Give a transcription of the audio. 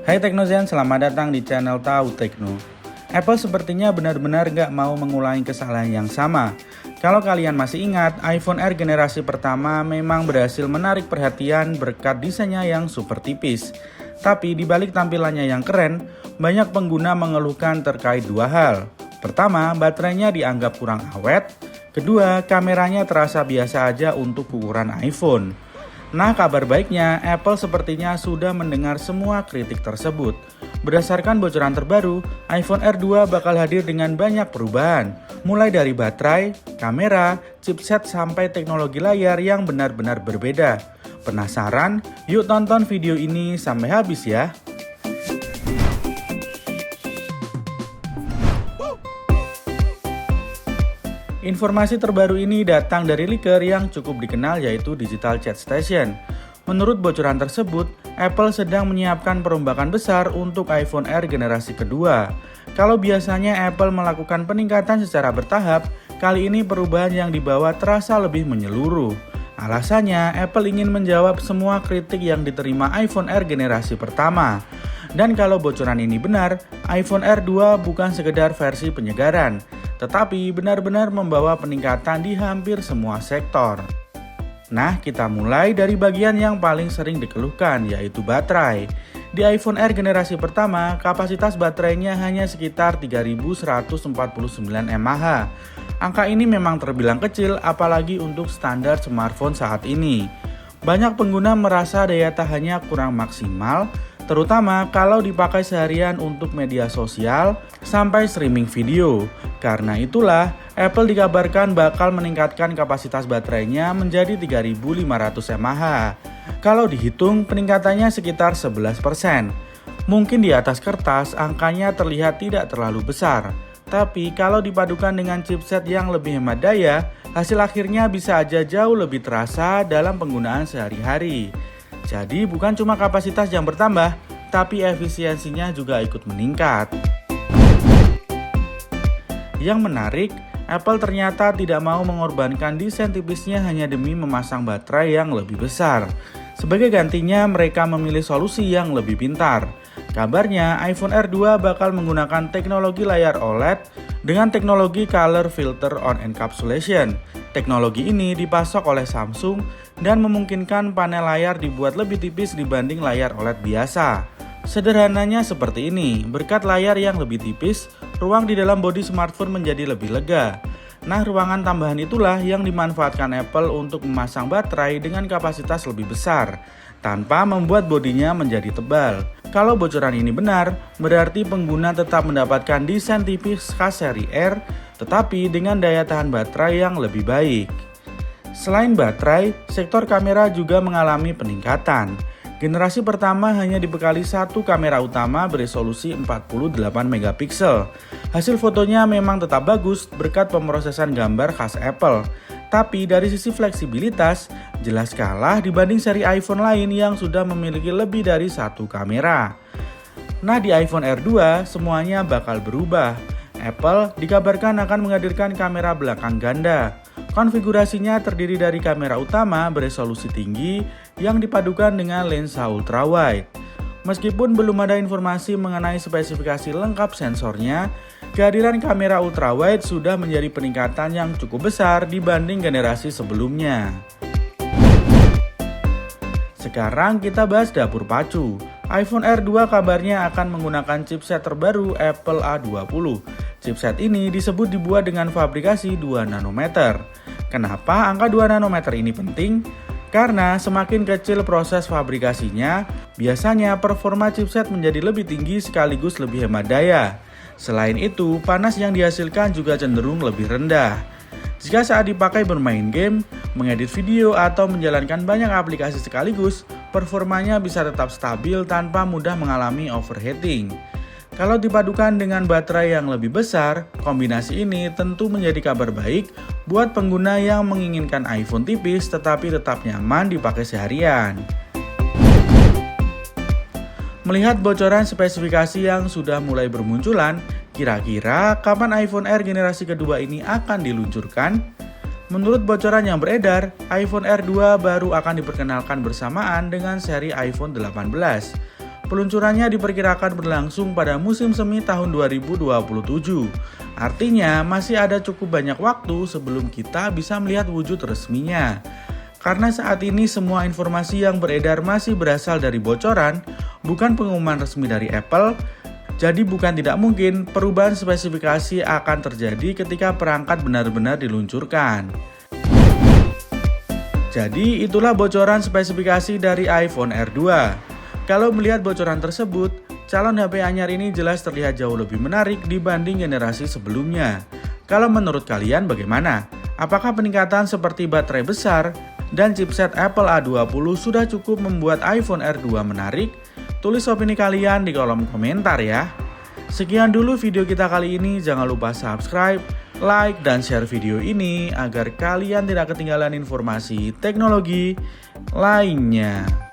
Hai Teknozen, selamat datang di channel Tahu Tekno. Apple sepertinya benar-benar nggak mau mengulangi kesalahan yang sama. Kalau kalian masih ingat, iPhone Air generasi pertama memang berhasil menarik perhatian berkat desainnya yang super tipis. Tapi di balik tampilannya yang keren, banyak pengguna mengeluhkan terkait dua hal. Pertama, baterainya dianggap kurang awet. Kedua, kameranya terasa biasa aja untuk ukuran iPhone. Nah, kabar baiknya, Apple sepertinya sudah mendengar semua kritik tersebut. Berdasarkan bocoran terbaru, iPhone Air 2 bakal hadir dengan banyak perubahan, mulai dari baterai, kamera, chipset, sampai teknologi layar yang benar-benar berbeda. Penasaran? Yuk tonton video ini sampai habis ya! Informasi terbaru ini datang dari leaker yang cukup dikenal, yaitu Digital Chat Station. Menurut bocoran tersebut, Apple sedang menyiapkan perombakan besar untuk iPhone Air generasi kedua. Kalau biasanya Apple melakukan peningkatan secara bertahap, kali ini perubahan yang dibawa terasa lebih menyeluruh. Alasannya, Apple ingin menjawab semua kritik yang diterima iPhone Air generasi pertama. Dan kalau bocoran ini benar, iPhone Air 2 bukan sekedar versi penyegaran, tetapi benar-benar membawa peningkatan di hampir semua sektor. Nah, kita mulai dari bagian yang paling sering dikeluhkan, yaitu baterai. Di iPhone Air generasi pertama, kapasitas baterainya hanya sekitar 3149 mAh. Angka ini memang terbilang kecil, apalagi untuk standar smartphone saat ini. Banyak pengguna merasa daya tahannya kurang maksimal, terutama kalau dipakai seharian untuk media sosial sampai streaming video. Karena itulah, Apple dikabarkan bakal meningkatkan kapasitas baterainya menjadi 3500 mAh. Kalau dihitung, peningkatannya sekitar 11%. Mungkin di atas kertas, angkanya terlihat tidak terlalu besar. Tapi kalau dipadukan dengan chipset yang lebih hemat daya, hasil akhirnya bisa aja jauh lebih terasa dalam penggunaan sehari-hari. Jadi bukan cuma kapasitas yang bertambah, tapi efisiensinya juga ikut meningkat. Yang menarik, Apple ternyata tidak mau mengorbankan desain tipisnya hanya demi memasang baterai yang lebih besar. Sebagai gantinya, mereka memilih solusi yang lebih pintar. Kabarnya, iPhone Air 2 bakal menggunakan teknologi layar OLED dengan teknologi Color Filter on Encapsulation. Teknologi ini dipasok oleh Samsung dan memungkinkan panel layar dibuat lebih tipis dibanding layar OLED biasa. Sederhananya seperti ini, berkat layar yang lebih tipis, ruang di dalam bodi smartphone menjadi lebih lega. Nah, ruangan tambahan itulah yang dimanfaatkan Apple untuk memasang baterai dengan kapasitas lebih besar, tanpa membuat bodinya menjadi tebal. Kalau bocoran ini benar, berarti pengguna tetap mendapatkan desain tipis khas seri Air, tetapi dengan daya tahan baterai yang lebih baik. Selain baterai, sektor kamera juga mengalami peningkatan. Generasi pertama hanya dibekali satu kamera utama beresolusi 48 megapiksel. Hasil fotonya memang tetap bagus berkat pemrosesan gambar khas Apple. Tapi dari sisi fleksibilitas, jelas kalah dibanding seri iPhone lain yang sudah memiliki lebih dari satu kamera. Nah, di iPhone Air 2 semuanya bakal berubah. Apple dikabarkan akan menghadirkan kamera belakang ganda. Konfigurasinya terdiri dari kamera utama beresolusi tinggi yang dipadukan dengan lensa ultrawide. Meskipun belum ada informasi mengenai spesifikasi lengkap sensornya, kehadiran kamera ultrawide sudah menjadi peningkatan yang cukup besar dibanding generasi sebelumnya. Sekarang kita bahas dapur pacu. iPhone Air 2 kabarnya akan menggunakan chipset terbaru Apple A20. Chipset ini disebut dibuat dengan fabrikasi 2 nanometer. Kenapa angka 2 nanometer ini penting? Karena semakin kecil proses fabrikasinya, biasanya performa chipset menjadi lebih tinggi sekaligus lebih hemat daya. Selain itu, panas yang dihasilkan juga cenderung lebih rendah. Jika saat dipakai bermain game, mengedit video, atau menjalankan banyak aplikasi sekaligus, performanya bisa tetap stabil tanpa mudah mengalami overheating. Kalau dipadukan dengan baterai yang lebih besar, kombinasi ini tentu menjadi kabar baik buat pengguna yang menginginkan iPhone tipis tetapi tetap nyaman dipakai seharian. Melihat bocoran spesifikasi yang sudah mulai bermunculan, kira-kira kapan iPhone Air generasi kedua ini akan diluncurkan? Menurut bocoran yang beredar, iPhone Air 2 baru akan diperkenalkan bersamaan dengan seri iPhone 18. Peluncurannya diperkirakan berlangsung pada musim semi tahun 2027. Artinya masih ada cukup banyak waktu sebelum kita bisa melihat wujud resminya. Karena saat ini semua informasi yang beredar masih berasal dari bocoran, bukan pengumuman resmi dari Apple. Jadi bukan tidak mungkin perubahan spesifikasi akan terjadi ketika perangkat benar-benar diluncurkan. Jadi itulah bocoran spesifikasi dari iPhone R2. Kalau melihat bocoran tersebut, calon HP anyar ini jelas terlihat jauh lebih menarik dibanding generasi sebelumnya. Kalau menurut kalian bagaimana? Apakah peningkatan seperti baterai besar dan chipset Apple A20 sudah cukup membuat iPhone R2 menarik? Tulis opini kalian di kolom komentar ya. Sekian dulu video kita kali ini, jangan lupa subscribe, like, dan share video ini agar kalian tidak ketinggalan informasi teknologi lainnya.